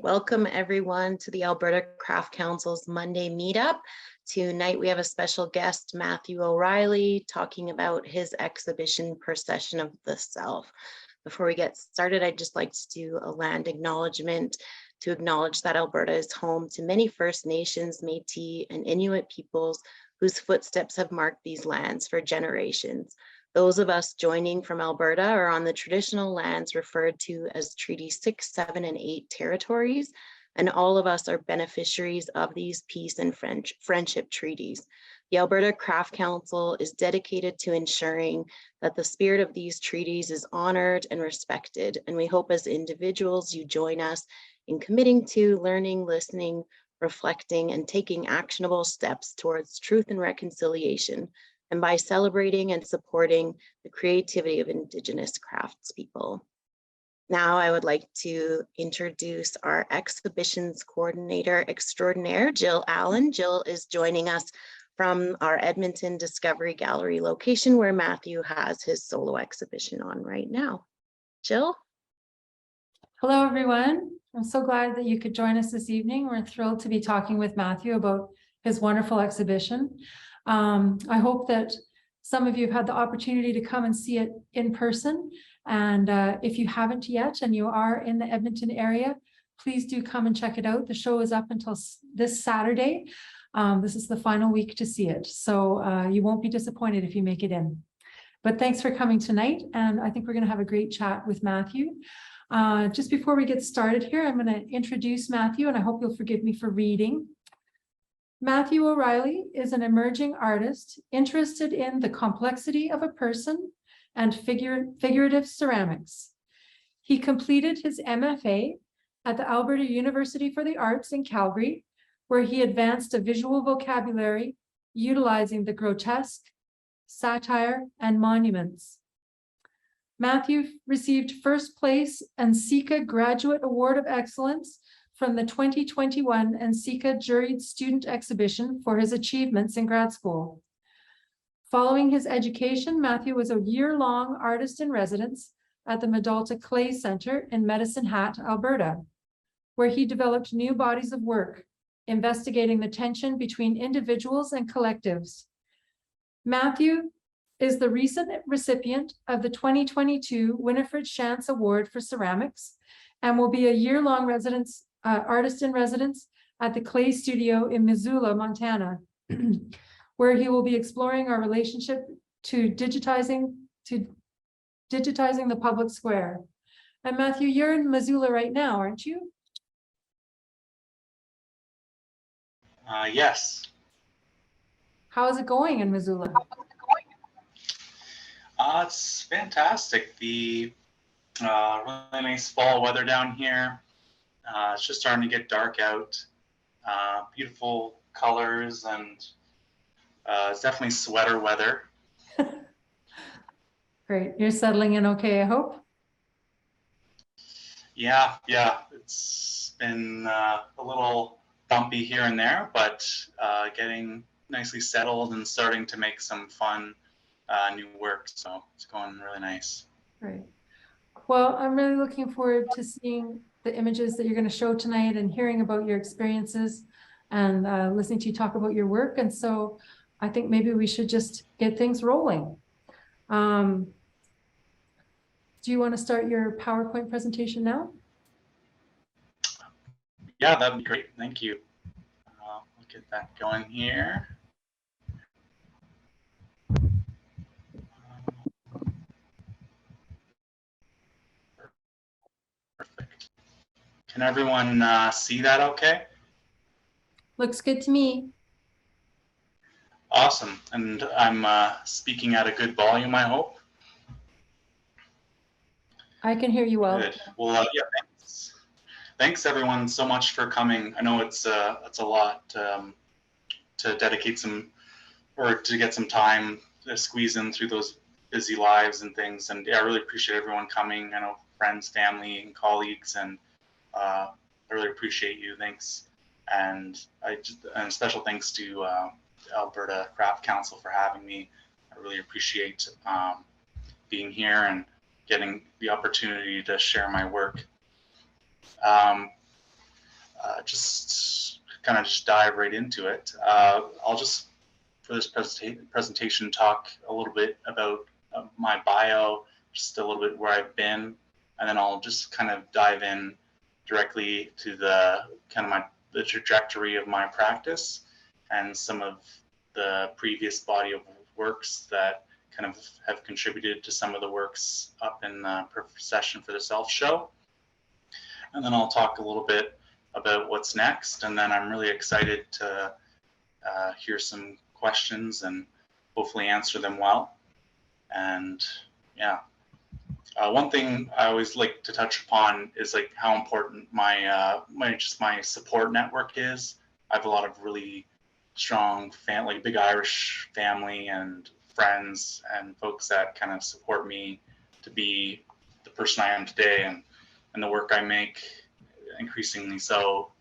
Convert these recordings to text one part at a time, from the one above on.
welcome everyone to the Alberta Craft Council's Monday meetup. Tonight we have a special guest, Matthew O'Reilly, talking about his exhibition, Procession of the Self. Before we get started, I'd just like to do a land acknowledgement to acknowledge that Alberta is home to many First Nations, Métis, and Inuit peoples whose footsteps have marked these lands for generations. Those of us joining from Alberta are on the traditional lands referred to as Treaty 6, 7, and 8 territories, and all of us are beneficiaries of these peace and friendship treaties. The Alberta Craft Council is dedicated to ensuring that the spirit of these treaties is honored and respected, and we hope as individuals you join us in committing to learning, listening, reflecting, and taking actionable steps towards truth and reconciliation, and by celebrating and supporting the creativity of Indigenous craftspeople. Now I would like to introduce our exhibitions coordinator extraordinaire, Jill Allen. Jill is joining us from our Edmonton Discovery Gallery location where Matthew has his solo exhibition on right now. Jill? Hello, everyone. I'm so glad that you could join us this evening. We're thrilled to be talking with Matthew about his wonderful exhibition. I hope that some of you have had the opportunity to come and see it in person. And if you haven't yet and you are in the Edmonton area, please do come and check it out. The show is up until this Saturday. This is the final week to see it. So you won't be disappointed if you make it in. But thanks for coming tonight. And I think we're going to have a great chat with Matthew. Just before we get started here, I'm going to introduce Matthew, and I hope you'll forgive me for reading. Matthew O'Reilly is an emerging artist interested in the complexity of a person and figurative ceramics. He completed his MFA at the Alberta University for the Arts in Calgary, where he advanced a visual vocabulary utilizing the grotesque, satire, and monuments. Matthew received first place and NCECA Graduate Award of Excellence from the 2021 NCECA Juried Student Exhibition for his achievements in grad school. Following his education, Matthew was a year-long artist in residence at the Medalta Clay Center in Medicine Hat, Alberta, where he developed new bodies of work, investigating the tension between individuals and collectives. Matthew is the recent recipient of the 2022 Winifred Shantz Award for Ceramics and will be a year-long artist in residence at the Clay Studio in Missoula, Montana, where he will be exploring our relationship to digitizing the public square. And Matthew, you're in Missoula right now, aren't you? Yes. How is it going in Missoula? It's fantastic. The really nice fall weather down here. It's just starting to get dark out. Beautiful colors, and it's definitely sweater weather. Great. You're settling in okay, I hope? Yeah. It's been a little bumpy here and there, but getting nicely settled and starting to make some fun new work. So it's going really nice. Great. Well, I'm really looking forward to seeing the images that you're going to show tonight and hearing about your experiences and listening to you talk about your work. And so I think maybe we should just get things rolling. Do you want to start your PowerPoint presentation now? Yeah, that'd be great. Thank you. I'll get that going here. Perfect. Can everyone see that okay? Looks good to me. Awesome. And I'm speaking at a good volume, I hope. I can hear you well. Good. Well, yeah, thanks everyone so much for coming. I know it's a lot to dedicate some, or to get some time to squeeze in through those busy lives and things. And yeah, I really appreciate everyone coming. I know friends, family, and colleagues, and I really appreciate you. Thanks. And special thanks to Alberta Craft Council for having me. I really appreciate being here and getting the opportunity to share my work. just kind of just dive right into it. I'll just, for this presentation, talk a little bit about my bio, just a little bit where I've been, and then I'll just kind of dive in directly to the the trajectory of my practice and some of the previous body of works that kind of have contributed to some of the works up in the Procession for the Self show. And then I'll talk a little bit about what's next, and then I'm really excited to hear some questions and hopefully answer them well. And yeah, one thing I always like to touch upon is like how important my my support network is. I have a lot of really strong like big Irish family and friends and folks that kind of support me to be the person I am today, and the work I make, increasingly so,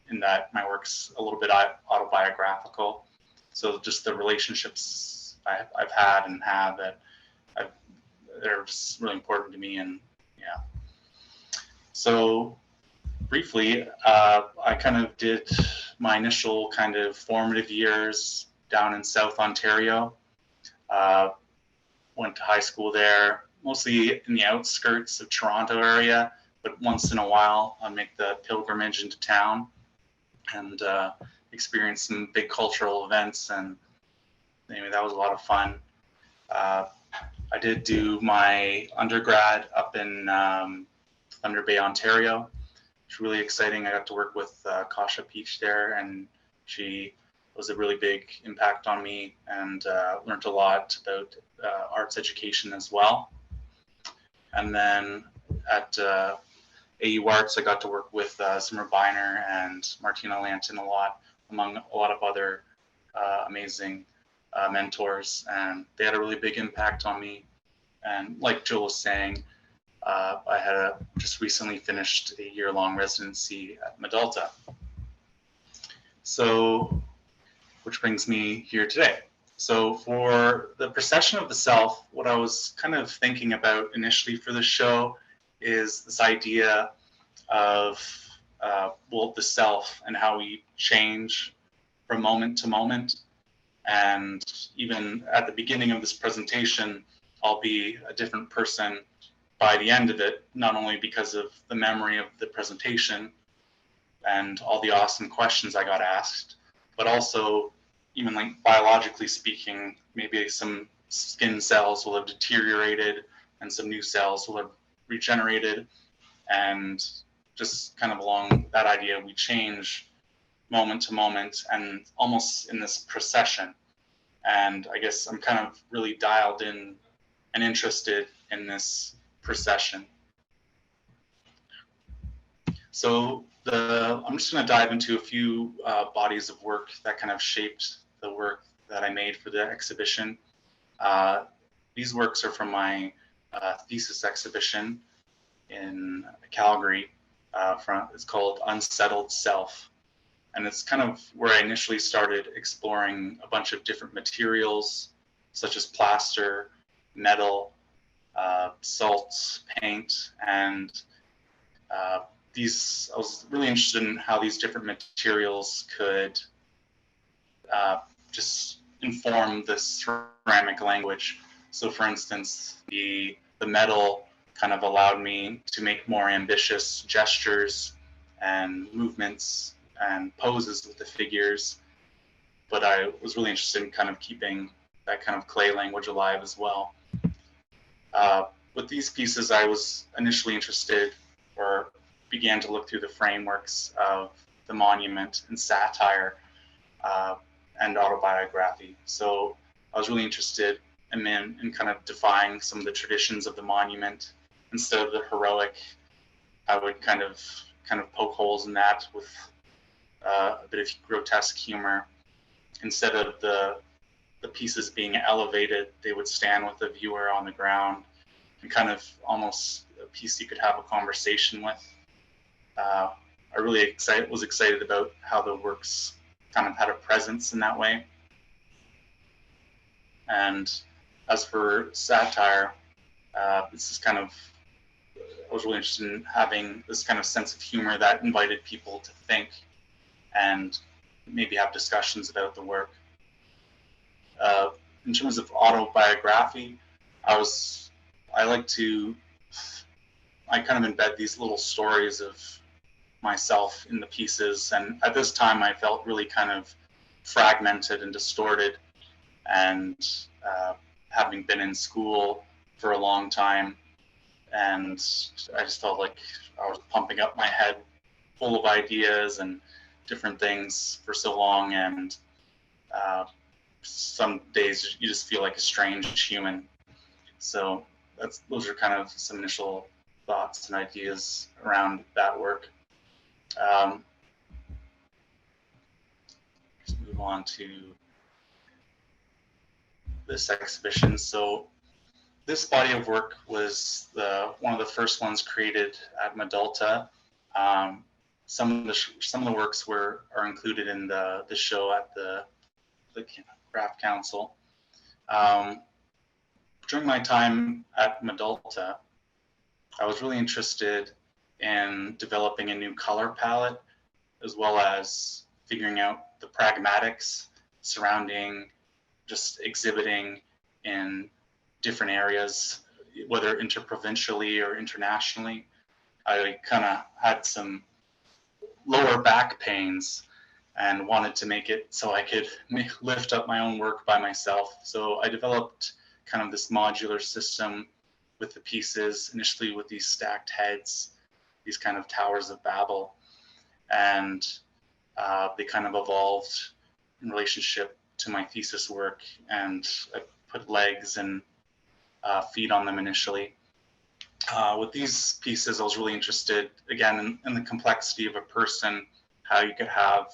in that my work's a little bit autobiographical. So just the relationships I've had and have that they're just really important to me. And yeah, so briefly, I kind of did my initial kind of formative years down in South Ontario. Went to high school there, mostly in the outskirts of Toronto area, but once in a while I make the pilgrimage into town and experience some big cultural events, and anyway, that was a lot of fun. I did do my undergrad up in Thunder Bay, Ontario. It's really exciting. I got to work with Kasha Peach there, and she was a really big impact on me, and learned a lot about arts education as well. And then at AU Arts, I got to work with Zimmer Biner and Martina Lanton a lot, among a lot of other amazing mentors, and they had a really big impact on me. And like Joel was saying, I had just recently finished a year-long residency at Medalta. So, which brings me here today. So for the procession of the self, what I was kind of thinking about initially for the show is this idea of well, the self and how we change from moment to moment. And even at the beginning of this presentation, I'll be a different person by the end of it, not only because of the memory of the presentation and all the awesome questions I got asked, but also even like biologically speaking, maybe some skin cells will have deteriorated and some new cells will have regenerated. And just kind of along that idea, we change moment to moment and almost in this procession. And I guess I'm kind of really dialed in and interested in this procession. So I'm just going to dive into a few bodies of work that kind of shaped the work that I made for the exhibition. These works are from my thesis exhibition in Calgary. It's called Unsettled Self. And it's kind of where I initially started exploring a bunch of different materials, such as plaster, metal, salts, paint, and I was really interested in how these different materials could just inform the ceramic language. So for instance, the metal kind of allowed me to make more ambitious gestures and movements and poses with the figures, but I was really interested in kind of keeping that kind of clay language alive as well. With these pieces, I was initially interested, or began to look through the frameworks of the monument and satire and autobiography. So I was really interested in kind of defying some of the traditions of the monument. Instead of the heroic, I would kind of poke holes in that with a bit of grotesque humor. Instead of the pieces being elevated, they would stand with the viewer on the ground, and kind of almost a piece you could have a conversation with. I really was excited about how the works kind of had a presence in that way. And as for satire, this is kind of I was really interested in having this kind of sense of humor that invited people to think and maybe have discussions about the work. In terms of autobiography, I kind of embed these little stories of myself in the pieces, and at this time I felt really kind of fragmented and distorted, and having been in school for a long time, and I just felt like I was pumping up my head full of ideas and different things for so long, and some days you just feel like a strange human. So those are kind of some initial thoughts and ideas around that work. Let's move on to this exhibition. So this body of work was one of the first ones created at Medalta. Some of the works are included in the show at the Craft Council. During my time at Medalta, I was really interested in developing a new color palette, as well as figuring out the pragmatics surrounding just exhibiting in different areas, whether interprovincially or internationally. I kind of had some lower back pains and wanted to make it so I could lift up my own work by myself. So I developed kind of this modular system with the pieces, initially with these stacked heads, these kind of towers of Babel, and they kind of evolved in relationship to my thesis work, and I put legs and feet on them initially. With these pieces, I was really interested, again, in the complexity of a person, how you could have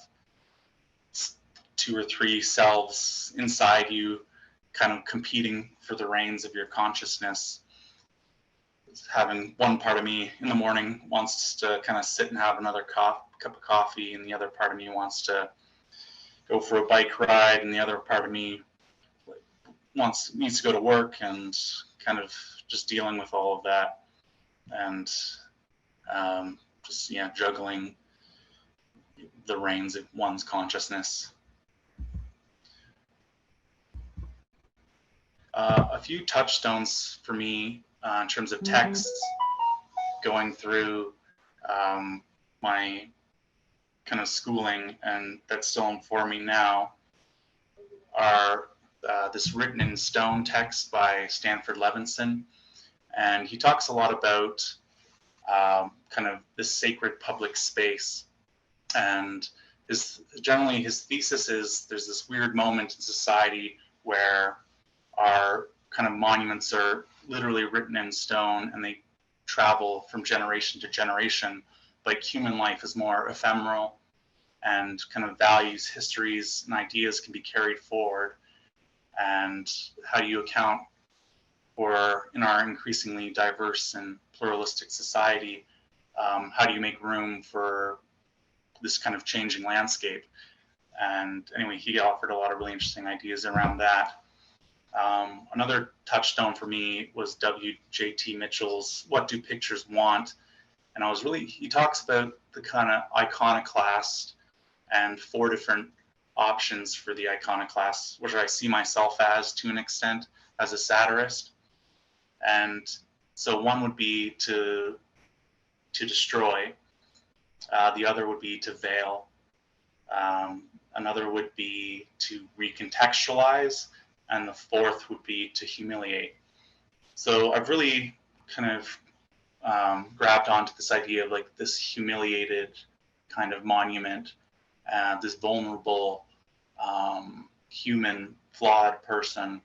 2 or 3 selves inside you kind of competing for the reins of your consciousness. Having one part of me in the morning wants to kind of sit and have another cup of coffee, and the other part of me wants to go for a bike ride, and the other part of me needs to go to work, and kind of just dealing with all of that, and just juggling the reins of one's consciousness. A few touchstones for me in terms of texts, going through my kind of schooling, and that's still informing now, are this written in stone text by Stanford Levinson. And he talks a lot about kind of this sacred public space. And generally his thesis is there's this weird moment in society where our kind of monuments are literally written in stone, and they travel from generation to generation, but human life is more ephemeral, and kind of values, histories, and ideas can be carried forward. And how do you account for, in our increasingly diverse and pluralistic society, how do you make room for this kind of changing landscape? And anyway, he offered a lot of really interesting ideas around that. Another touchstone for me was W.J.T. Mitchell's What Do Pictures Want? And he talks about the kind of iconoclast and 4 different options for the iconoclast, which I see myself as, to an extent, as a satirist. And so one would be to destroy, the other would be to veil, another would be to recontextualize, and the 4th would be to humiliate. So I've really kind of grabbed onto this idea of like this humiliated kind of monument, this vulnerable, human, flawed person.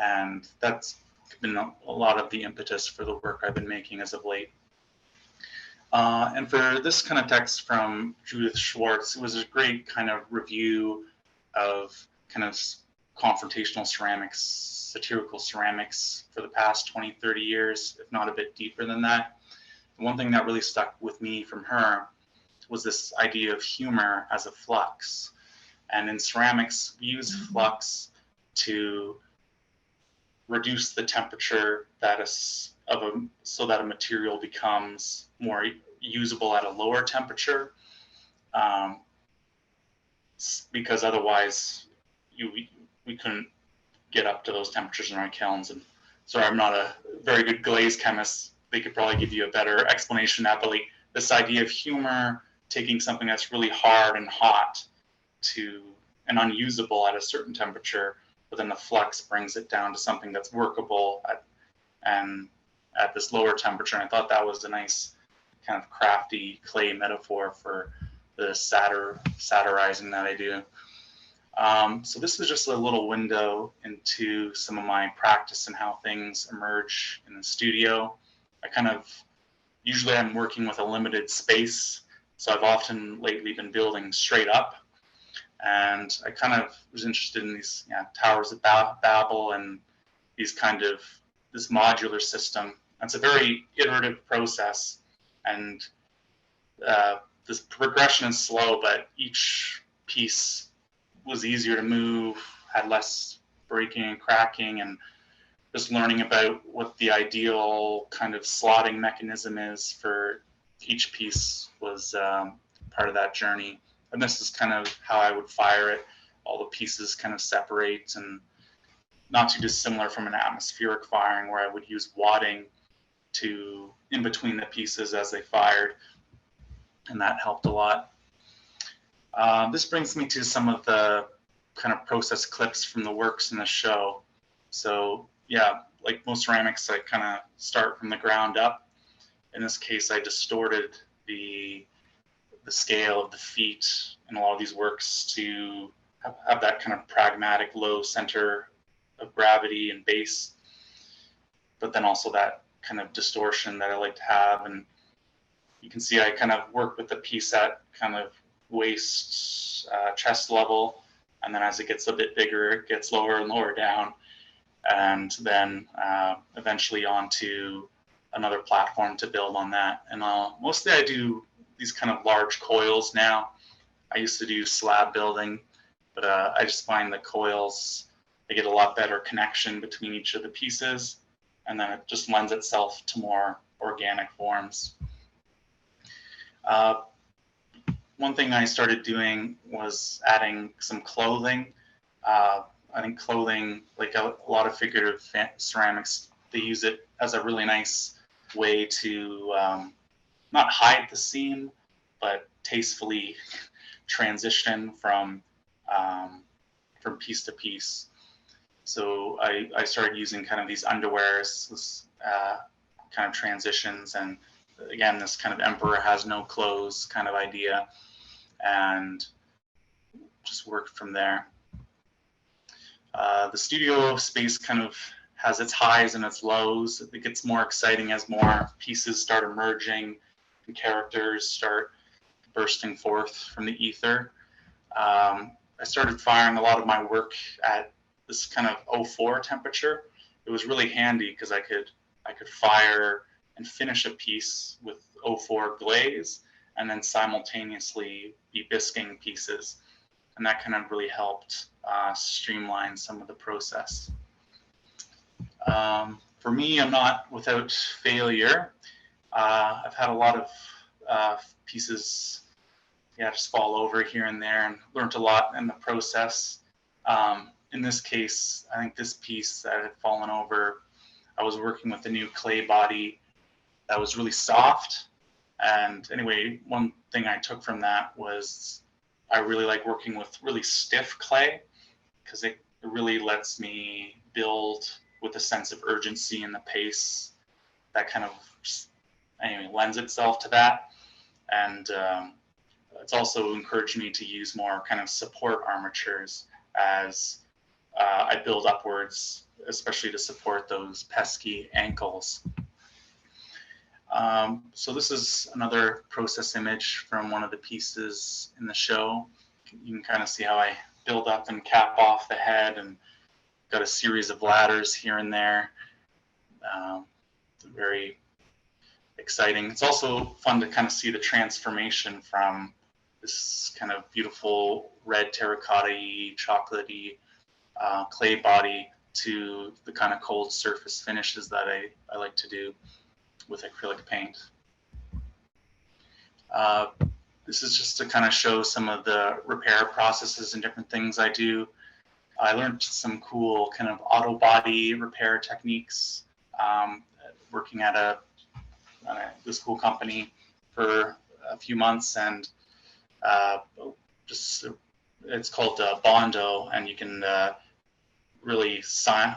And that's been a lot of the impetus for the work I've been making as of late. And for this kind of text from Judith Schwartz, it was a great kind of review of kind of confrontational ceramics, satirical ceramics for the past 20, 30 years, if not a bit deeper than that. And one thing that really stuck with me from her was this idea of humor as a flux. And in ceramics, we use flux to reduce the temperature that so that a material becomes more usable at a lower temperature, because otherwise we couldn't get up to those temperatures in our kilns. And sorry, I'm not a very good glaze chemist. They could probably give you a better explanation of that, but like this idea of humor, taking something that's really hard and hot and unusable at a certain temperature, but then the flux brings it down to something that's workable at this lower temperature. And I thought that was a nice kind of crafty clay metaphor for the satirizing that I do. So this is just a little window into some of my practice and how things emerge in the studio. Usually I'm working with a limited space, so I've often lately been building straight up. And I kind of was interested in these towers of Babel and this modular system. It's a very iterative process, and this progression is slow, but each piece was easier to move, had less breaking and cracking, and just learning about what the ideal kind of slotting mechanism is for each piece was part of that journey. And this is kind of how I would fire it. All the pieces kind of separate, and not too dissimilar from an atmospheric firing where I would use wadding in between the pieces as they fired, and that helped a lot. This brings me to some of the kind of process clips from the works in the show. So yeah, like most ceramics, I kind of start from the ground up. In this case, I distorted the scale of the feet in a lot of these works to have that kind of pragmatic low center of gravity and base, but then also that kind of distortion that I like to have. And you can see I kind of work with the piece at kind of waist, chest level, and then as it gets a bit bigger, it gets lower and lower down, and then eventually onto another platform to build on that. And mostly I do these kind of large coils now. I used to do slab building, but I just find the coils, they get a lot better connection between each of the pieces, and then it just lends itself to more organic forms. One thing I started doing was adding some clothing. I think clothing, like a lot of figurative ceramics, they use it as a really nice way to not hide the seam, but tastefully transition from piece to piece. So I started using kind of these underwears, kind of transitions, and again, this kind of emperor has no clothes kind of idea, and just worked from there. The studio space kind of has its highs and its lows. It gets more exciting as more pieces start emerging and characters start bursting forth from the ether. I started firing a lot of my work at this kind of 04 temperature. It was really handy because I could fire and finish a piece with 04 glaze and then simultaneously be bisquing pieces. And that kind of really helped streamline some of the process. For me, I'm not without failure. I've had a lot of pieces just fall over here and there, and learned a lot in the process. In this case, I think this piece that had fallen over, I was working with a new clay body that was really soft. And anyway, one thing I took from that was I really like working with really stiff clay because it really lets me build with a sense of urgency and the pace that kind of lends itself to that. And it's also encouraged me to use more kind of support armatures as I build upwards, especially to support those pesky ankles. So this is another process image from one of the pieces in the show. You can kind of see how I build up and cap off the head, and got a series of ladders here and there. Very exciting. It's also fun to kind of see the transformation from this kind of beautiful red terracotta-y, chocolatey clay body to the kind of cold surface finishes that I like to do with acrylic paint. This is just to kind of show some of the repair processes and different things I do. I learned some cool kind of auto body repair techniques working at this cool company for a few months, and it's called Bondo, and you can really sand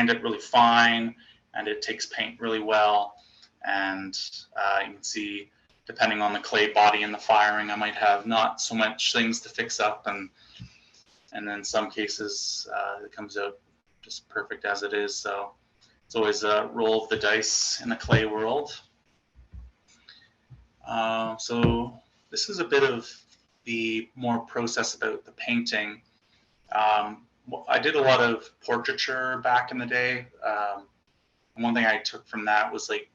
it really fine, and it takes paint really well. And you can see, depending on the clay body and the firing, I might have not so much things to fix up, and in some cases it comes out just perfect as it is. So it's always a roll of the dice in the clay world. So this is a bit of the more process about the painting. I did a lot of portraiture back in the day. One thing I took from that was like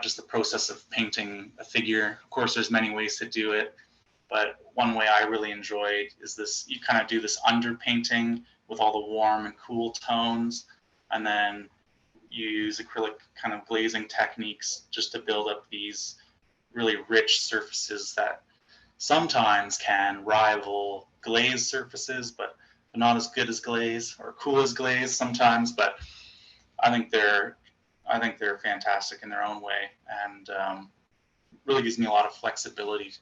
just the process of painting a figure. Of course, there's many ways to do it, but one way I really enjoyed is this: you kind of do this underpainting with all the warm and cool tones, and then you use acrylic kind of glazing techniques just to build up these really rich surfaces that sometimes can rival glazed surfaces, but they're not as good as glaze or cool as glaze sometimes. But I think they're fantastic in their own way, and really gives me a lot of flexibility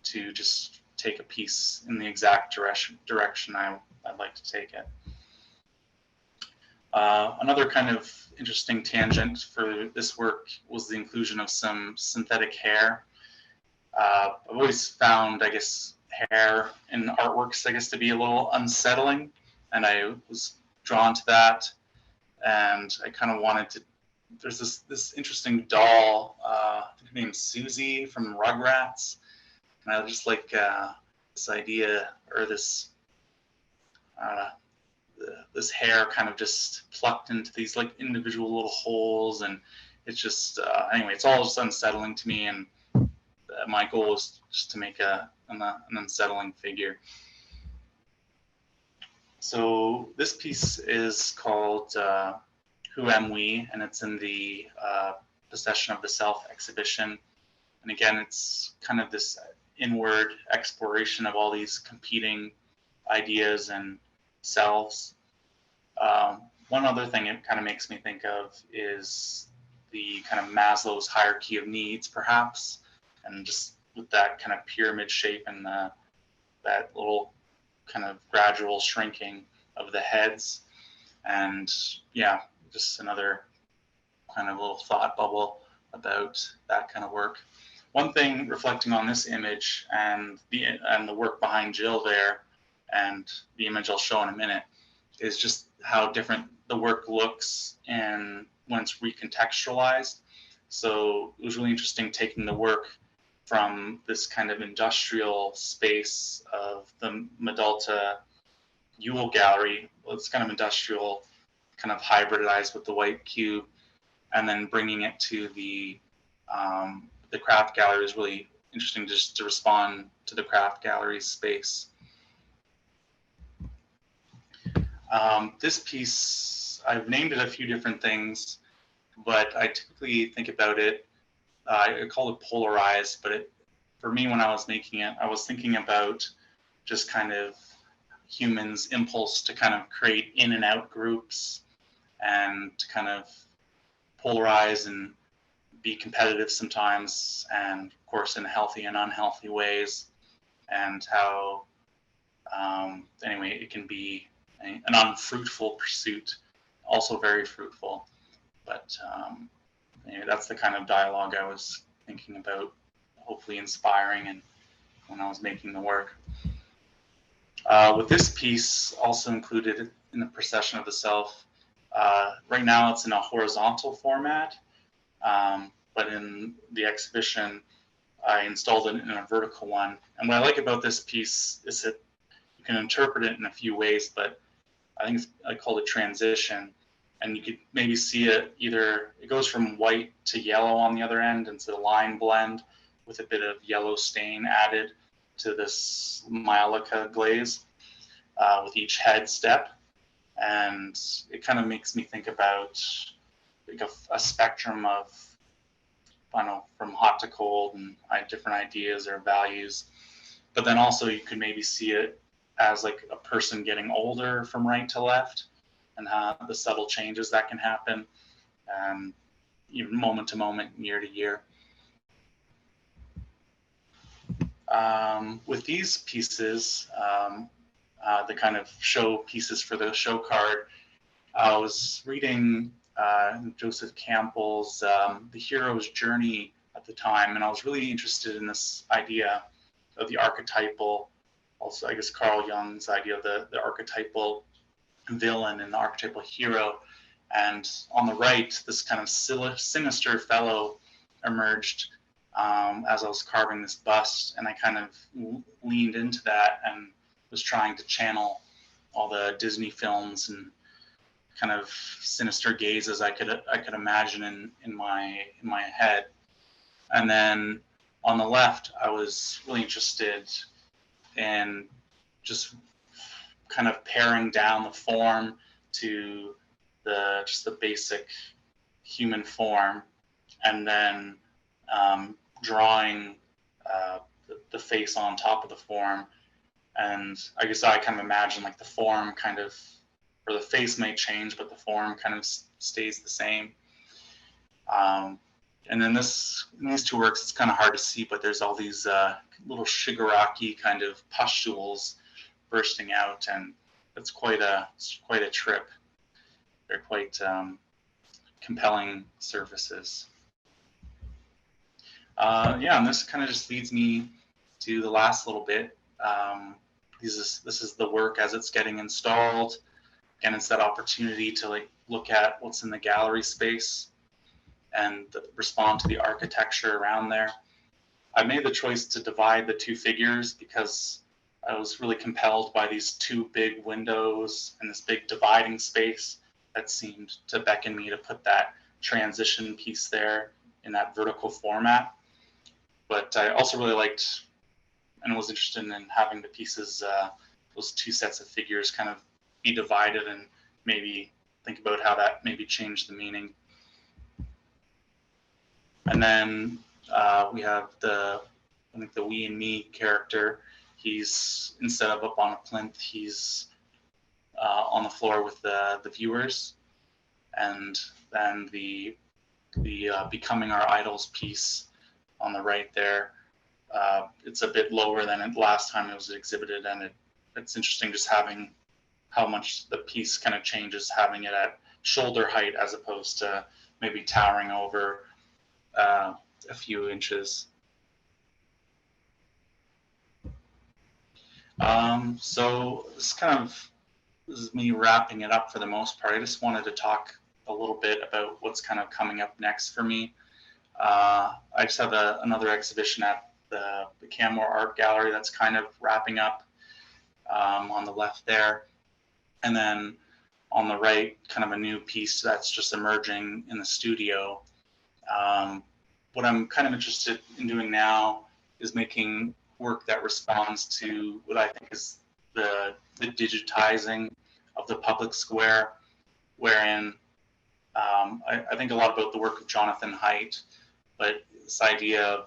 to just take a piece in the exact direction I'd like to take it. Another kind of interesting tangent for this work was the inclusion of some synthetic hair. I've always found, I guess, hair in artworks, I guess, to be a little unsettling, and I was drawn to that, and I kind of wanted to. There's this interesting doll, I think her name's Susie from Rugrats, and I just like this idea, or this this hair kind of just plucked into these like individual little holes, and it's just anyway, it's all just unsettling to me, and my goal is just to make an unsettling figure. So this piece is called Who Am We, and it's in the Procession of the Self exhibition. And again, it's kind of this inward exploration of all these competing ideas and selves. One other thing it kind of makes me think of is the kind of Maslow's hierarchy of needs, perhaps, and just with that kind of pyramid shape and that little kind of gradual shrinking of the heads. And yeah, just another kind of little thought bubble about that kind of work. One thing reflecting on this image and the work behind Jill there, and the image I'll show in a minute, is just how different the work looks and when it's recontextualized. So it was really interesting taking the work from this kind of industrial space of the Medalta Yule Gallery. Well, it's kind of industrial, kind of hybridized with the white cube, and then bringing it to the craft gallery is really interesting, just to respond to the craft gallery space. This piece, I've named it a few different things, but I typically think about it, I call it polarized, but for me, when I was making it, I was thinking about just kind of humans' impulse to kind of create in and out groups, and to kind of polarize and be competitive sometimes, and of course in healthy and unhealthy ways, and how anyway it can be an unfruitful pursuit, also very fruitful. But anyway, that's the kind of dialogue I was thinking about, hopefully inspiring, and when I was making the work. With this piece also included in the Procession of the Self, right now it's in a horizontal format, but in the exhibition I installed it in a vertical one. And what I like about this piece is that you can interpret it in a few ways, but I think I called it transition, and you could maybe see it either, it goes from white to yellow on the other end, and it's a line blend with a bit of yellow stain added to this Medalta glaze with each head step. And it kind of makes me think about like a spectrum of, I don't know, from hot to cold and different ideas or values. But then also you could maybe see it as like a person getting older from right to left, and how the subtle changes that can happen, even moment to moment, year to year. With these pieces, the kind of show pieces for the show card, I was reading Joseph Campbell's The Hero's Journey at the time, and I was really interested in this idea of the archetypal, also I guess Carl Jung's idea of the archetypal villain and the archetypal hero. And on the right, this kind of sinister fellow emerged as I was carving this bust, and I kind of leaned into that and was trying to channel all the Disney films and kind of sinister gazes I could imagine in my head. And then on the left, I was really interested in just kind of paring down the form to just the basic human form, and then drawing the face on top of the form. And I guess I kind of imagine like the form kind of, or the face may change, but the form kind of stays the same. And then in these two works, it's kind of hard to see, but there's all these little shigaraki kind of pustules bursting out, and it's quite a trip. They're quite compelling surfaces. Yeah, and this kind of just leads me to the last little bit. This is the work as it's getting installed. Again, it's that opportunity to like look at what's in the gallery space and respond to the architecture around there. I made the choice to divide the two figures because I was really compelled by these two big windows and this big dividing space that seemed to beckon me to put that transition piece there in that vertical format. But I also really liked and was interested in having the pieces, those two sets of figures kind of be divided, and maybe think about how that maybe changed the meaning. And then we have I think the we and me character. He's, instead of up on a plinth, he's on the floor with the viewers. And then the Becoming Our Idols piece on the right there, it's a bit lower than last time it was exhibited, and it's interesting just having how much the piece kind of changes, having it at shoulder height as opposed to maybe towering over a few inches. So this is me wrapping it up for the most part. I just wanted to talk a little bit about what's kind of coming up next for me. I just have another exhibition at the Canmore Art Gallery that's kind of wrapping up on the left there. And then on the right, kind of a new piece that's just emerging in the studio. What I'm kind of interested in doing now is making work that responds to what I think is the digitizing of the public square, wherein I think a lot about the work of Jonathan Haidt, but this idea of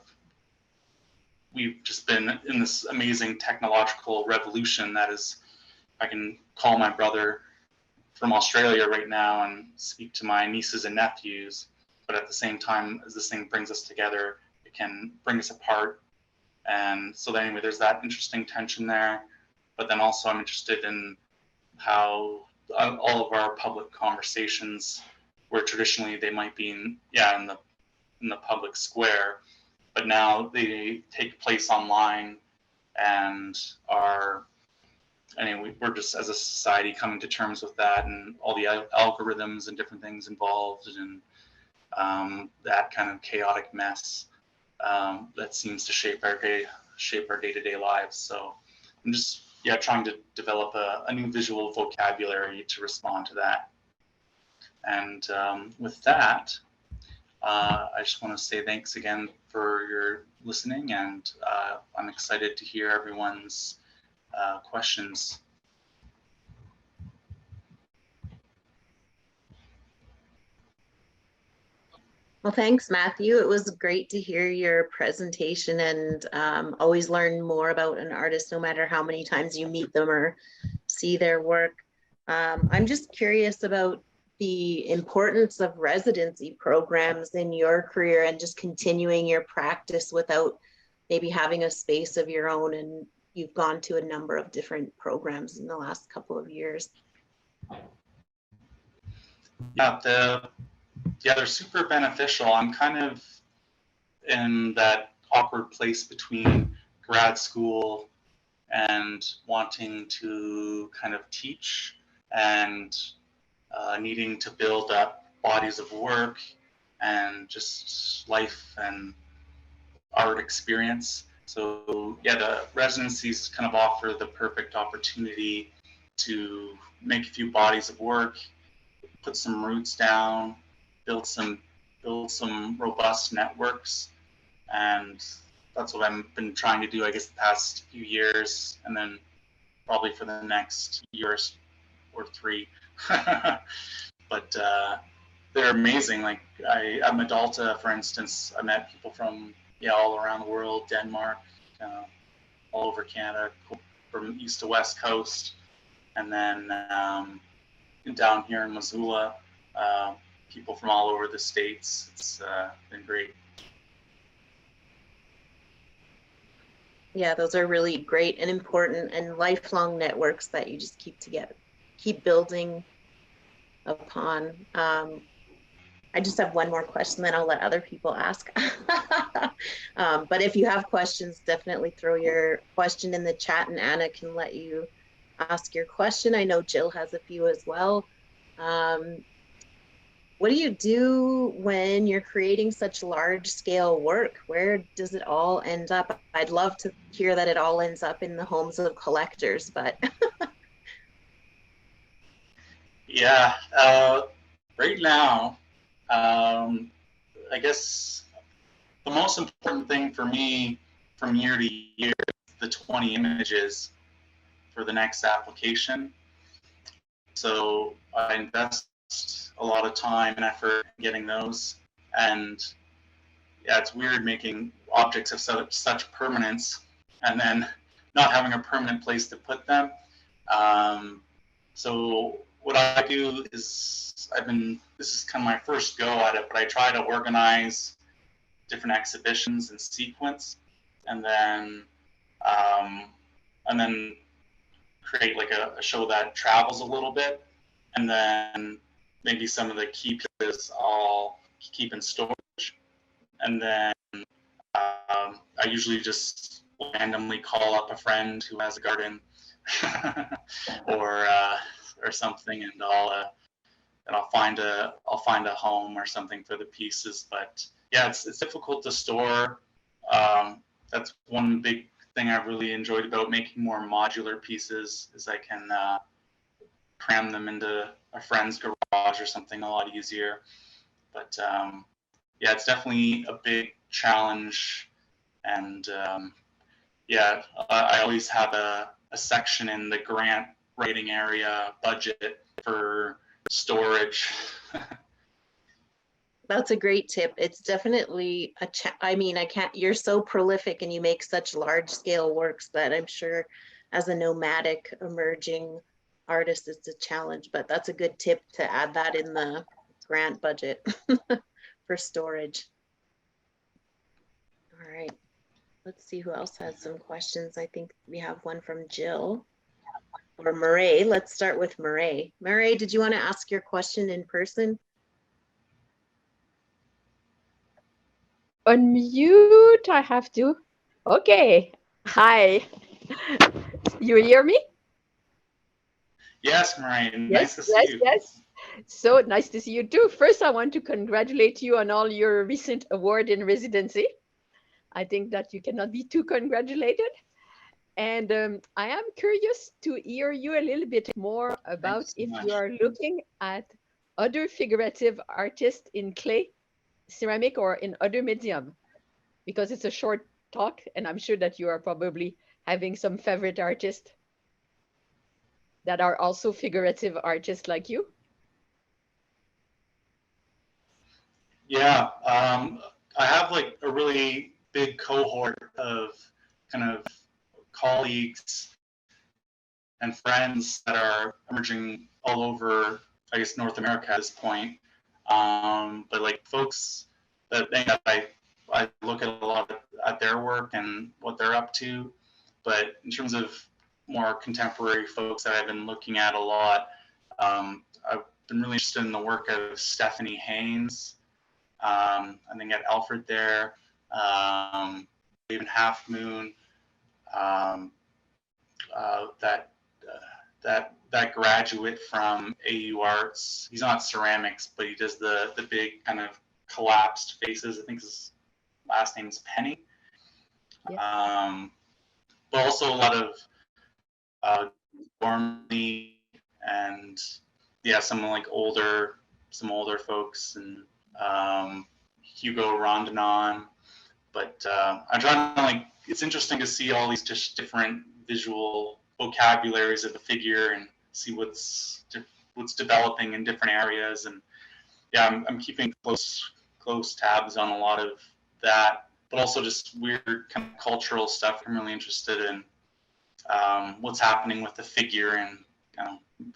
we've just been in this amazing technological revolution that is, I can call my brother from Australia right now and speak to my nieces and nephews, but at the same time, as this thing brings us together, it can bring us apart. And so anyway, there's that interesting tension there. But then also I'm interested in how all of our public conversations, where traditionally they might be in the public square, but now they take place online and are, anyway, we're just as a society coming to terms with that, and all the algorithms and different things involved, and that kind of chaotic mess that seems to shape our day-to-day lives. So I'm just trying to develop a new visual vocabulary to respond to that. And with that, I just want to say thanks again for your listening, and I'm excited to hear everyone's questions. Well, thanks, Matthew. It was great to hear your presentation and always learn more about an artist, no matter how many times you meet them or see their work. I'm just curious about the importance of residency programs in your career and just continuing your practice without maybe having a space of your own. And you've gone to a number of different programs in the last couple of years. Yeah, they're super beneficial. I'm kind of in that awkward place between grad school and wanting to kind of teach and needing to build up bodies of work and just life and art experience. So yeah, the residencies kind of offer the perfect opportunity to make a few bodies of work, put some roots down, build some robust networks, and that's what I've been trying to do, I guess, the past few years, and then probably for the next years or three. But they're amazing. Like at Medalta, for instance, I met people from all around the world, Denmark, all over Canada, from east to west coast, and then down here in Missoula, people from all over the States. It's been great. Yeah, those are really great and important and lifelong networks that you just keep building upon. I just have one more question, then I'll let other people ask. But if you have questions, definitely throw your question in the chat and Anna can let you ask your question. I know Jill has a few as well. What do you do when you're creating such large scale work? Where does it all end up? I'd love to hear that it all ends up in the homes of collectors, but. Yeah, right now, I guess the most important thing for me from year to year is the 20 images for the next application. So I invest a lot of time and effort in getting those. And yeah, it's weird making objects of such permanence and then not having a permanent place to put them. So what I do is this is kind of my first go at it, but I try to organize different exhibitions in sequence and then create like a show that travels a little bit, and then maybe some of the key pieces I'll keep in storage, and then I usually just randomly call up a friend who has a garden or something, and I'll find a home or something for the pieces. But yeah, it's difficult to store. That's one big thing I really enjoyed about making more modular pieces is I can cram them into a friend's garage or something a lot easier. But yeah, it's definitely a big challenge. And yeah, I always have a section in the grant writing area budget for storage. That's a great tip. It's definitely you're so prolific and you make such large scale works that I'm sure as a nomadic emerging artist, it's a challenge, but that's a good tip to add that in the grant budget for storage. All right, let's see who else has some questions. I think we have one from Jill or Murray. Let's start with Murray. Murray, did you want to ask your question in person? Unmute, I have to. Okay. Hi. You hear me? Yes, Maureen. Yes, nice to see you. Yes. So nice to see you too. First, I want to congratulate you on all your recent award in residency. I think that you cannot be too congratulated. And I am curious to hear you a little bit more about so if much. you are looking at other figurative artists in clay, ceramic, or in other medium, because it's a short talk and I'm sure that you are probably having some favorite artists that are also figurative artists like you. Yeah, I have like a really big cohort of kind of colleagues and friends that are emerging all over, I guess, North America at this point. But like folks that I look at a lot at their work and what they're up to. But in terms of more contemporary folks that I've been looking at a lot, I've been really interested in the work of Stephanie Haynes. I think at Alfred there, even Half Moon, that graduate from AU Arts. He's not ceramics, but he does the big kind of collapsed faces. I think his last name is Penny. Yeah. But also a lot of Gormley and yeah, some older folks and Hugo Rondenon. But I'm trying to it's interesting to see all these just different visual vocabularies of the figure and see what's developing in different areas. And yeah, I'm keeping close tabs on a lot of that, but also just weird kind of cultural stuff. I'm really interested in what's happening with the figure and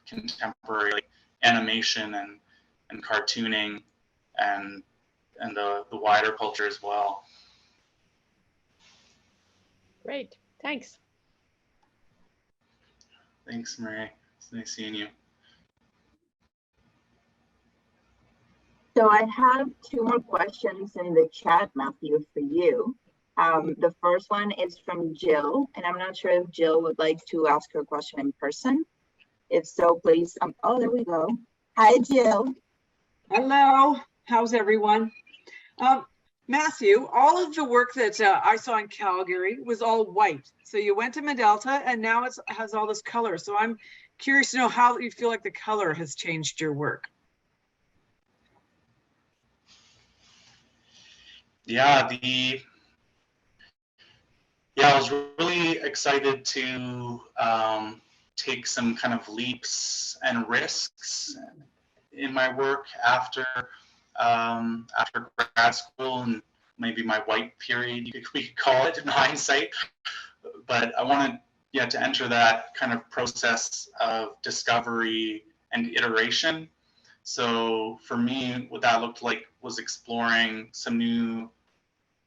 contemporary animation and cartooning and the wider culture as well. Great, thanks. Thanks, Marie. It's nice seeing you. So I have two more questions in the chat, Matthew, for you. The first one is from Jill, and I'm not sure if Jill would like to ask her question in person. If so, please. Oh, there we go. Hi, Jill. Hello. How's everyone? Matthew, all of the work that I saw in Calgary was all white. So you went to Medalta and now it has all this color. So I'm curious to know how you feel like the color has changed your work. Yeah, I was really excited to take some kind of leaps and risks in my work after grad school and maybe my white period, we could call it in hindsight. But I wanted, to enter that kind of process of discovery and iteration. So for me, what that looked like was exploring some new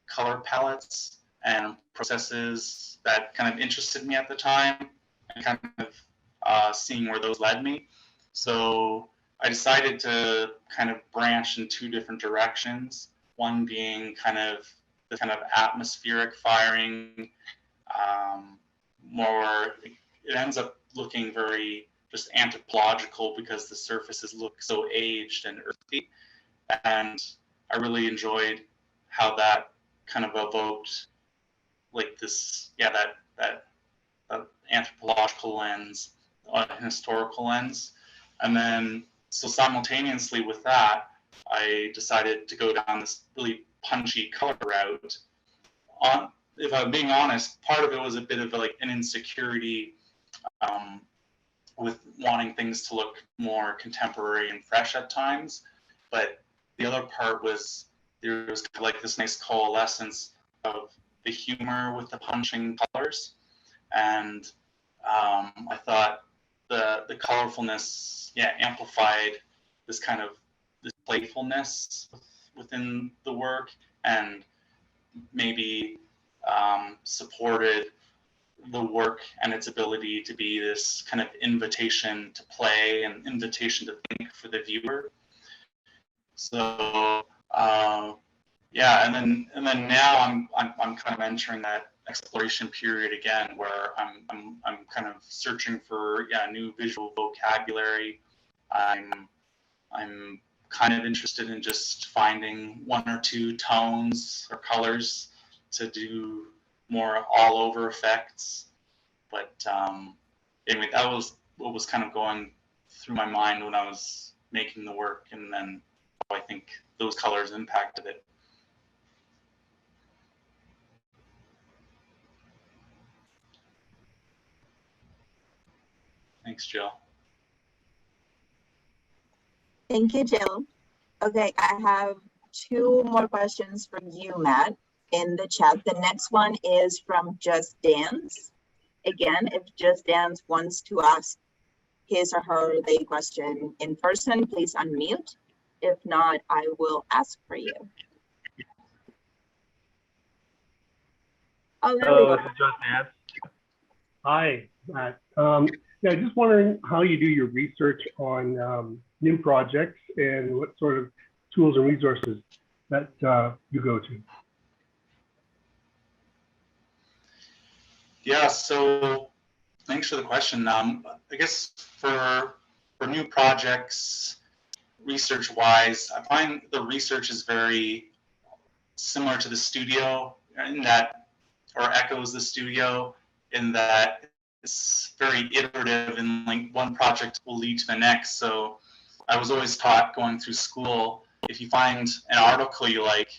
color palettes and processes that kind of interested me at the time and kind of seeing where those led me. So I decided to kind of branch in two different directions. One being kind of atmospheric firing, more, it ends up looking very just anthropological because the surfaces look so aged and earthy. And I really enjoyed how that kind of evoked this, that anthropological lens, historical lens. And then, so simultaneously with that, I decided to go down this really punchy color route. If I'm being honest, part of it was a bit of an insecurity with wanting things to look more contemporary and fresh at times. But the other part was there was this nice coalescence of the humor with the punching colors. And I thought the colorfulness, amplified this kind of this playfulness within the work and maybe supported the work and its ability to be this kind of invitation to play and invitation to think for the viewer. So and then now I'm kind of entering that exploration period again, where I'm kind of searching for new visual vocabulary. I'm kind of interested in just finding one or two tones or colors to do more all over effects. But anyway, that was what was kind of going through my mind when I was making the work, and then I think those colors impacted it. Thanks, Jill. Thank you, Jill. Okay, I have two more questions from you, Matt, in the chat. The next one is from Just Dance. Again, if Just Dance wants to ask his or her the question in person, please unmute. If not, I will ask for you. Oh, there we go. This is Just Dance. Hi, Matt. Yeah, just wondering how you do your research on new projects and what sort of tools and resources that you go to. Yeah, so thanks for the question. I guess for new projects, research-wise, I find the research is very similar to the studio in that, or echoes the studio in that it's very iterative and like one project will lead to the next. So I was always taught going through school, if you find an article you like,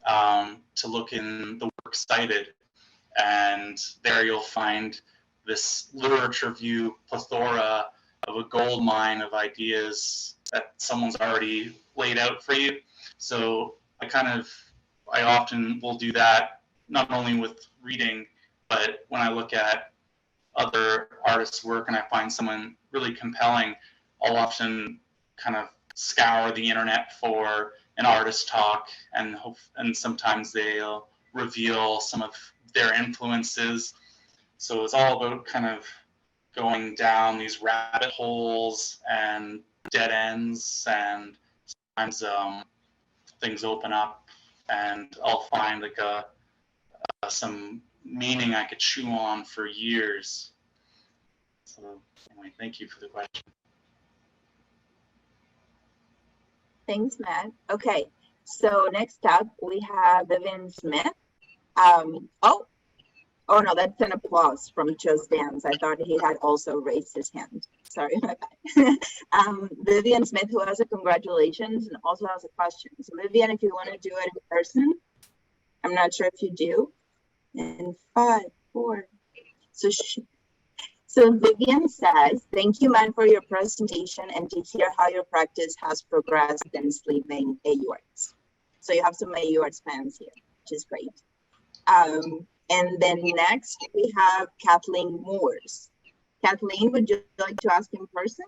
to look in the works cited, and there you'll find this literature review plethora of a gold mine of ideas that someone's already laid out for you. So I often will do that, not only with reading, but when I look at other artists' work and I find someone really compelling, I'll often kind of scour the internet for an artist talk, and sometimes they'll reveal some of their influences. So it's all about kind of going down these rabbit holes and dead ends, and sometimes things open up and I'll find like some meaning I could chew on for years. So anyway, thank you for the question. Thanks, Matt. Okay, so next up we have Vivian Smith. Oh no, that's an applause from Just Dance. I thought he had also raised his hand. Sorry about that. Vivian Smith, who has a congratulations and also has a question. So Vivian, if you want to do it in person, I'm not sure if you do. And 5, 4. So Vivian says, thank you, Matt, for your presentation and to hear how your practice has progressed since leaving AUArts. So you have some AUArts fans here, which is great. And then next we have Kathleen Moores. Kathleen, would you like to ask in person?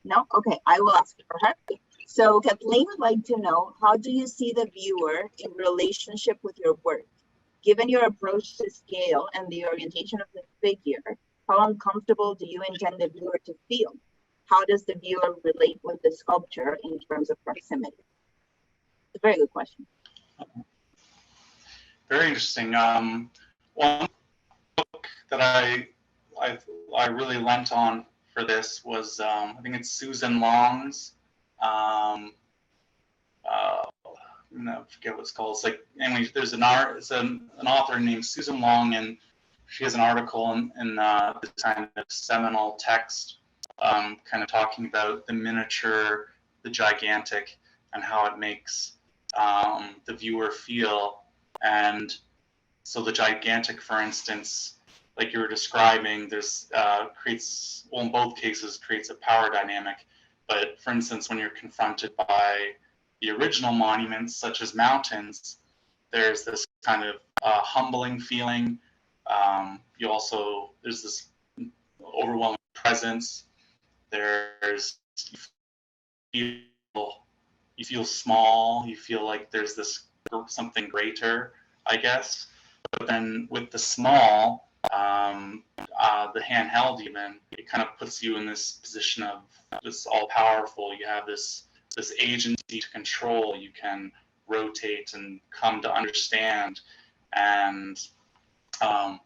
No? Okay, I will ask for her. So Kathleen would like to know, how do you see the viewer in relationship with your work? Given your approach to scale and the orientation of the figure, how uncomfortable do you intend the viewer to feel? How does the viewer relate with the sculpture in terms of proximity? It's a very good question. Very interesting. One book that I really lent on for this was I think it's Susan Long's. I forget what it's called. It's like, anyway, there's an author named Susan Long, and she has an article in this kind of seminal text, kind of talking about the miniature, the gigantic, and how it makes the viewer feel. And so the gigantic, for instance, like you were describing, there's creates, well, in both cases creates a power dynamic. But for instance, when you're confronted by the original monuments, such as mountains, there's this kind of humbling feeling. There's this overwhelming presence. You feel small. You feel like there's this something greater, I guess. But then with the small, the handheld, even, it kind of puts you in this position of just all powerful. You have this agency to control. You can rotate and come to understand. And so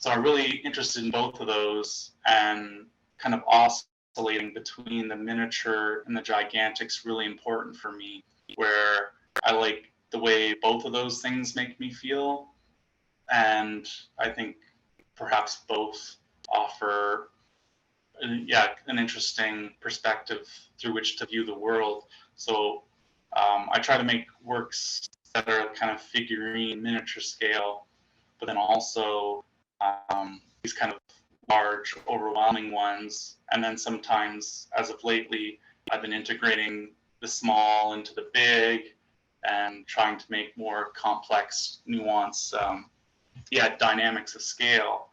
I'm really interested in both of those, and kind of oscillating between the miniature and the gigantic's really important for me, where I like the way both of those things make me feel. And I think perhaps both offer an interesting perspective through which to view the world. So I try to make works that are kind of figurine, miniature scale, but then also these kind of large, overwhelming ones. And then sometimes, as of lately, I've been integrating the small into the big and trying to make more complex nuance, dynamics of scale.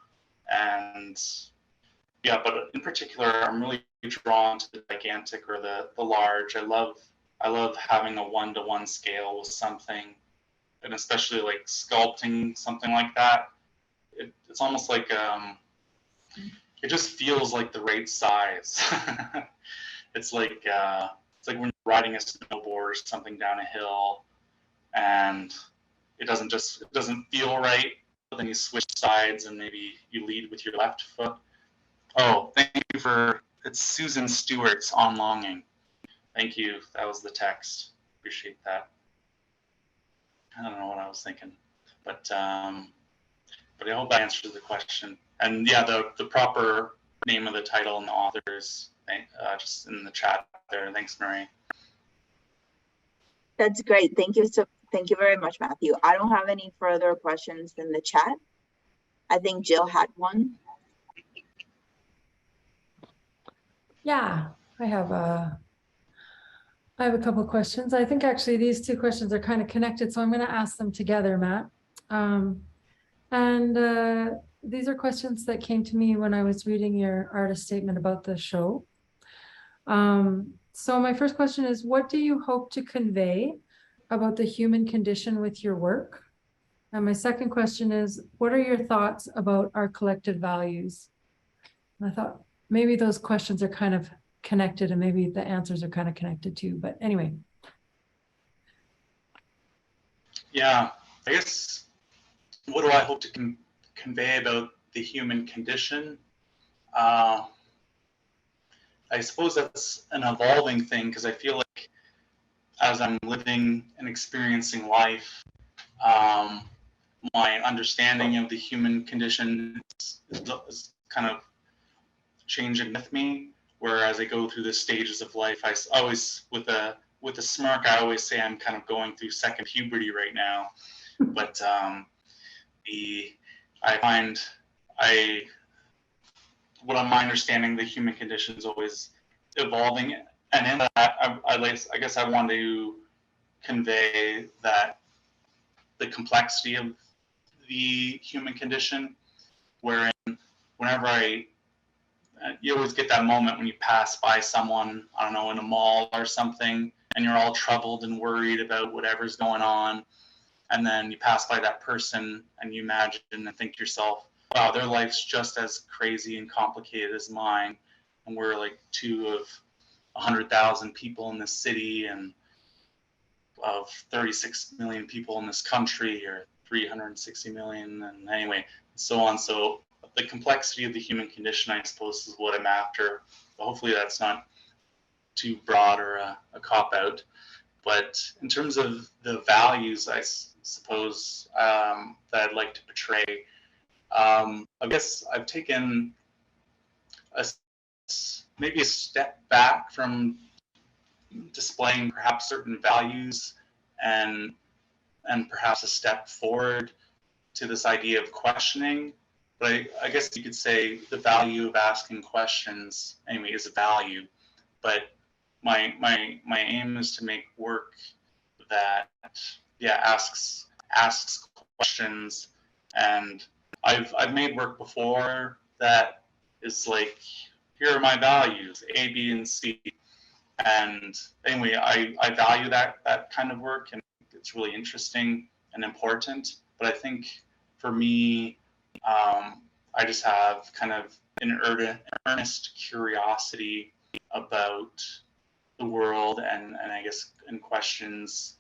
And yeah, but in particular, I'm really drawn to the gigantic or the large. I love having a one-to-one scale with something, and especially like sculpting something like that. It's almost like it just feels like the right size. It's like when you're riding a snowboard or something down a hill, and it doesn't feel right. But then you switch sides and maybe you lead with your left foot. Oh, thank you it's Susan Stewart's On Longing. Thank you. That was the text. Appreciate that. I don't know what I was thinking, but I hope I answered the question. And yeah, the proper name of the title and the authors just in the chat there. Thanks, Marie. That's great. Thank you. Thank you very much, Matthew. I don't have any further questions in the chat. I think Jill had one. Yeah, I have a couple of questions. I think actually these two questions are kind of connected, so I'm going to ask them together, Matt. These are questions that came to me when I was reading your artist statement about the show. So my first question is, what do you hope to convey about the human condition with your work? And my second question is, what are your thoughts about our collective values? And I thought maybe those questions are kind of connected, and maybe the answers are kind of connected too, but anyway. Yeah, I guess, what do I hope to convey about the human condition? I suppose that's an evolving thing, because I feel like as I'm living and experiencing life, my understanding of the human condition is kind of changing with me. Whereas I go through the stages of life, I always, with a smirk, I always say I'm kind of going through second puberty right now. But I find my understanding of the human condition is always evolving, and in that, I guess I want to convey that the complexity of the human condition, wherein whenever you always get that moment when you pass by someone, I don't know, in a mall or something, and you're all troubled and worried about whatever's going on, and then you pass by that person and you imagine and think to yourself, wow, their life's just as crazy and complicated as mine, and we're like 2 of 100,000 people in this city, and of 36 million people in this country, or 360 million, and anyway, so on. So the complexity of the human condition, I suppose, is what I'm after. But hopefully that's not too broad or a cop-out. But in terms of the values, I suppose, that I'd like to portray, I guess I've taken maybe a step back from displaying perhaps certain values, and perhaps a step forward to this idea of questioning. But I guess you could say the value of asking questions anyway is a value. But my aim is to make work that asks questions. And I've made work before that is like, here are my values, A, B, and C. And anyway, I value that kind of work, and it's really interesting and important. But I think for me, I just have kind of an earnest curiosity about the world, and I guess in questions,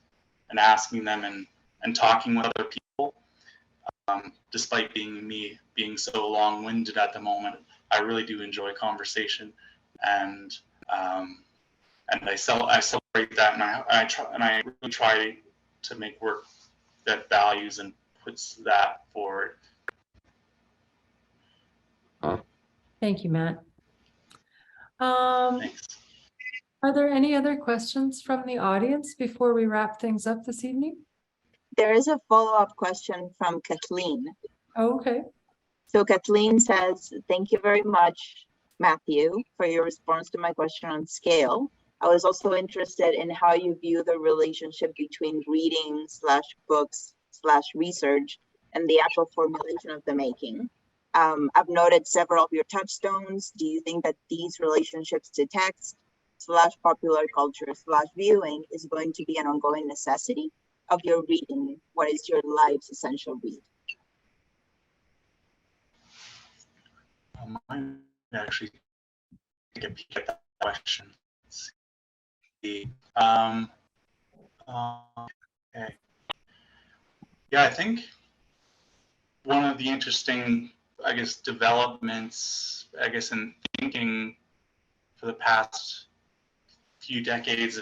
and asking them, and talking with other people. Despite being so long-winded at the moment, I really do enjoy conversation, and I celebrate that, and I really try to make work that values and puts that forward. Thank you, Matt. Thanks. Are there any other questions from the audience before we wrap things up this evening? There is a follow-up question from Kathleen. Oh, okay. So Kathleen says, thank you very much, Matthew, for your response to my question on scale. I was also interested in how you view the relationship between reading / books / research and the actual formulation of the making. I've noted several of your touchstones. Do you think that these relationships to text / popular culture / viewing is going to be an ongoing necessity of your reading? What is your life's essential read? I might actually take a peek at that question. Let's see. Okay. Yeah, I think one of the interesting, I guess, developments, I guess, in thinking for the past few decades,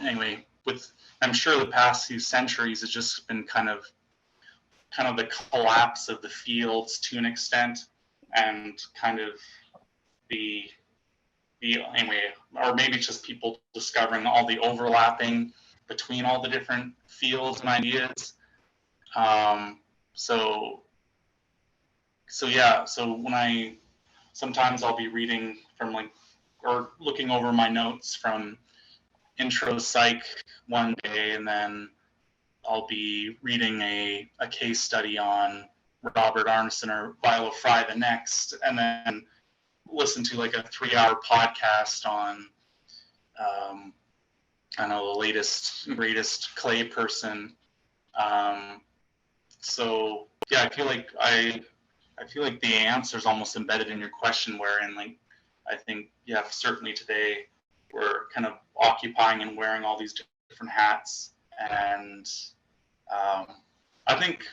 anyway, with, I'm sure the past few centuries has just been kind of the collapse of the fields to an extent, and kind of the anyway, or maybe it's just people discovering all the overlapping between all the different fields and ideas. So yeah, so when sometimes I'll be reading from or looking over my notes from intro psych one day, and then I'll be reading a case study on Robert Arneson or Viola Fry the next, and then listen to like a 3-hour podcast on I know the latest greatest clay person. So yeah, I feel like the answer is almost embedded in your question, wherein like I think certainly today we're kind of occupying and wearing all these different hats, and I think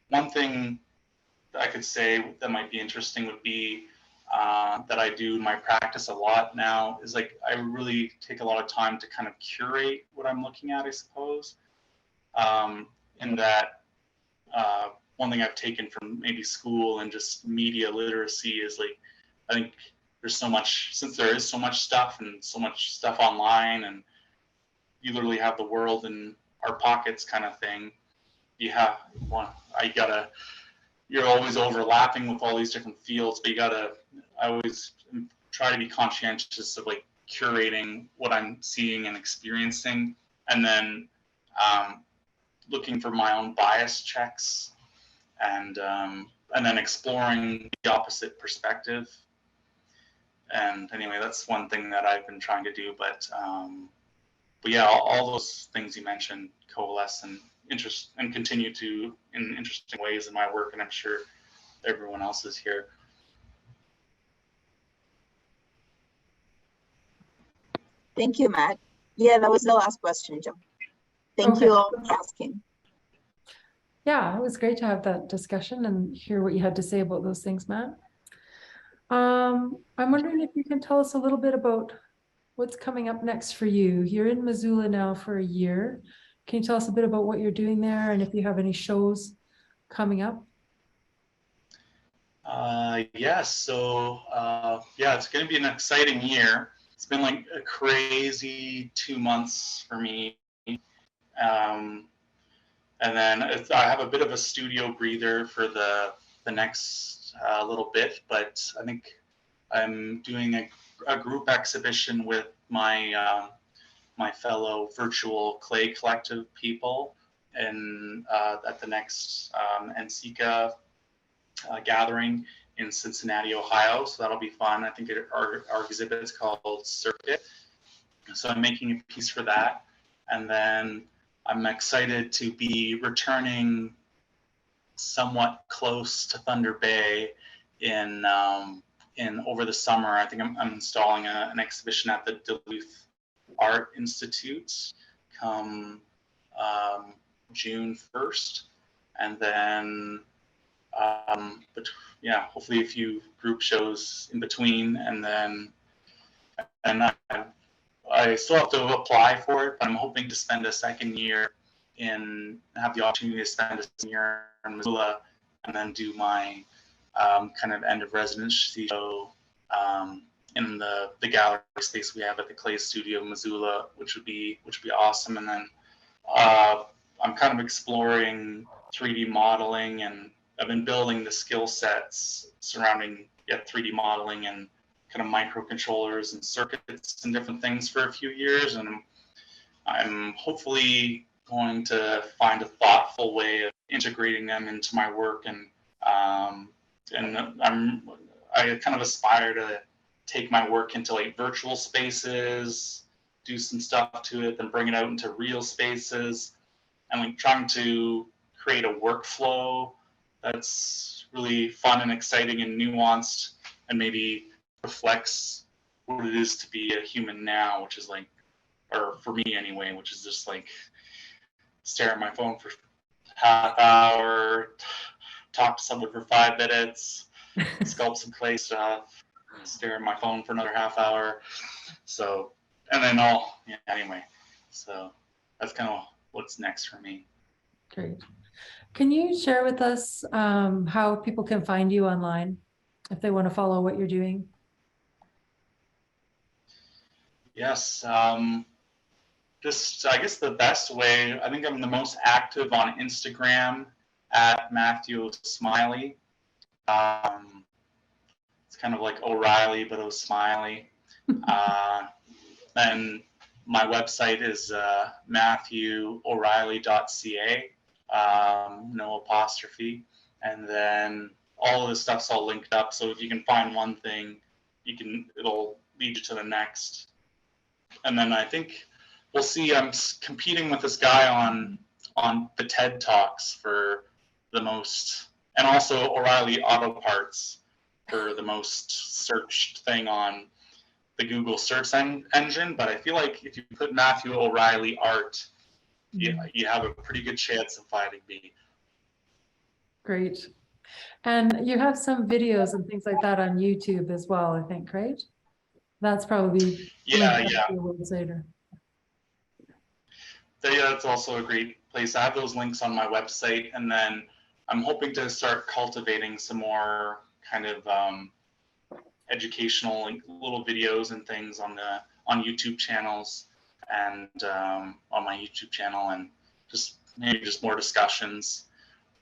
one thing that I could say that might be interesting would be that I do in my practice a lot now is like I really take a lot of time to kind of curate what I'm looking at, I suppose. In that one thing I've taken from maybe school and just media literacy is like, I think there's so much, since there is so much stuff and so much stuff online, and you literally have the world in our pockets kind of thing. You're always overlapping with all these different fields, but I always try to be conscientious of like curating what I'm seeing and experiencing, and then looking for my own bias checks, and then exploring the opposite perspective. And anyway, that's one thing that I've been trying to do, but yeah, all those things you mentioned coalesce and continue to in interesting ways in my work, and I'm sure everyone else is here. Thank you, Matt. Yeah, that was the last question, Joe. Thank you all for asking. Yeah, it was great to have that discussion and hear what you had to say about those things, Matt. I'm wondering if you can tell us a little bit about what's coming up next for you. You're in Missoula now for a year. Can you tell us a bit about what you're doing there, and if you have any shows coming up? Yes. So it's going to be an exciting year. It's been like a crazy 2 months for me. And then I have a bit of a studio breather for the next little bit, but I think I'm doing a group exhibition with my my fellow virtual clay collective people and at the next NCCA gathering in Cincinnati, Ohio. So that'll be fun. I think our exhibit is called Circuit. So I'm making a piece for that. And then I'm excited to be returning somewhat close to Thunder Bay in over the summer. I think I'm installing an exhibition at the Duluth Art Institute come June 1st, and then hopefully a few group shows in between, and I still have to apply for it, but I'm hoping to spend a second year have the opportunity to spend a second year in Missoula, and then do my kind of end of residency show in the gallery space we have at the Clay Studio in Missoula, which would be awesome. And then I'm kind of exploring 3D modeling, and I've been building the skill sets surrounding 3D modeling and kind of microcontrollers and circuits and different things for a few years, and I'm hopefully going to find a thoughtful way of integrating them into my work, and I kind of aspire to take my work into like virtual spaces, do some stuff to it, then bring it out into real spaces, and like trying to create a workflow that's really fun and exciting and nuanced, and maybe reflects what it is to be a human now, which is like, or for me anyway, which is just like stare at my phone for half hour, talk to someone for 5 minutes, sculpt some clay stuff, stare at my phone for another half hour. So, and then anyway, so that's kind of what's next for me. Great. Can you share with us how people can find you online if they want to follow what you're doing? Yes. Just, I guess the best way, I think I'm the most active on Instagram at Matthew Smiley. It's kind of like O'Reilly, but O'Smiley. And my website is mattheworeilly.ca, no apostrophe. And then all of this stuff's all linked up. So if you can find one thing, it'll lead you to the next. And then I think we'll see. I'm competing with this guy on the TED Talks for the most, and also O'Reilly Auto Parts for the most searched thing on the Google search engine. But I feel like if you put Matthew O'Reilly art, you have a pretty good chance of finding me. Great. And you have some videos and things like that on YouTube as well, I think, right? That's probably Yeah. Later. Yeah, that's also a great place. I have those links on my website, and then I'm hoping to start cultivating some more kind of educational little videos and things on YouTube channels, and on my YouTube channel, and maybe just more discussions.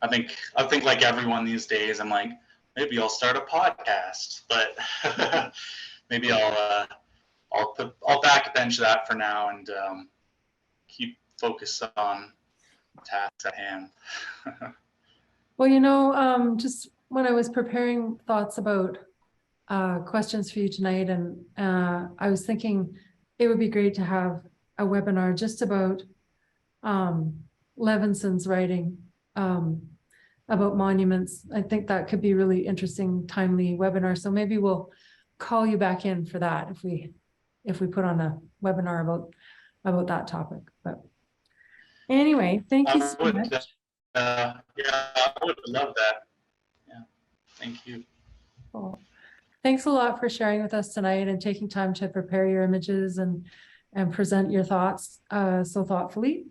I think like everyone these days, I'm like, maybe I'll start a podcast, but maybe I'll backbench that for now and keep focused on tasks at hand. Well, just when I was preparing thoughts about questions for you tonight, and I was thinking it would be great to have a webinar just about Levinson's writing about monuments. I think that could be really interesting, timely webinar. So maybe we'll call you back in for that if we put on a webinar about that topic. But anyway, thank you so much. Yeah, I would love that. Yeah, thank you. Cool. Thanks a lot for sharing with us tonight and taking time to prepare your images and present your thoughts so thoughtfully.